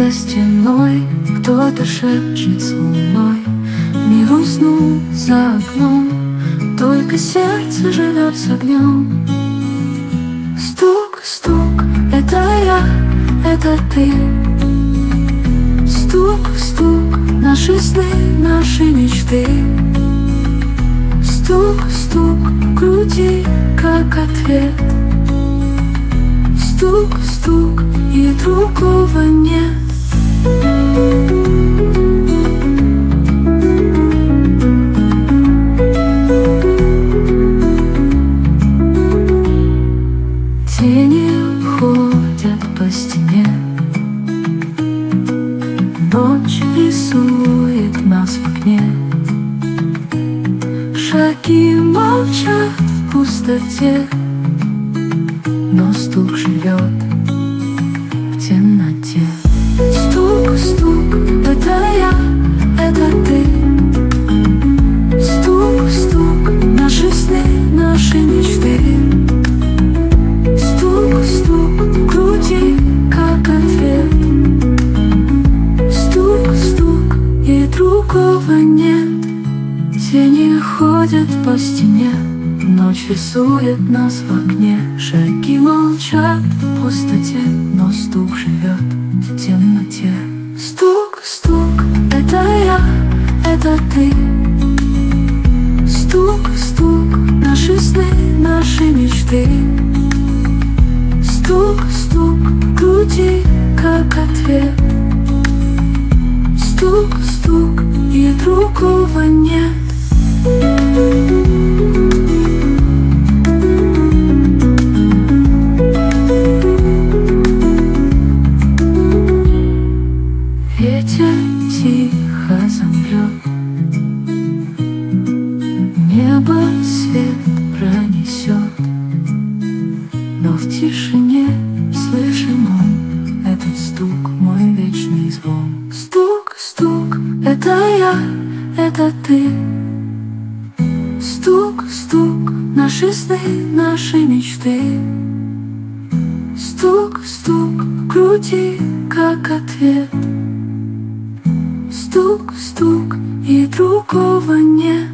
за стеной кто-то шепчет с луной. Мир уснул за окном, только сердце живет с огнем. Стук, стук, это я, это ты. Стук, стук, наши сны, наши мечты. Стук, стук, в груди, как ответ. Стук, стук, и другого нет. Тени ходят по стене, ночь рисует нас в окне. Шаги молчат в пустоте, но стук живет в темноте. Стук, стук, это я, это ты. Стук, стук, наши сны, наши мечты. Стук, стук, в груди, как ответ. Стук, стук, и другого нет. Тени ходят по стене, ночь рисует нас в окне. Шаги молчат в пустоте, но стук живет в темноте. Стук, стук, это я, это ты. Стук, стук, наши сны, наши мечты. Стук, стук, в груди, как ответ. Стук, стук, и другого нет. Ветер тихо замрет, небо свет пронесет, но в тишине слышим он этот стук, мой вечный звон. Стук, стук, это я, это ты. Стук, стук, наши сны, наши мечты. Стук, стук, в груди, как ответ. Стук, стук, и другого нет.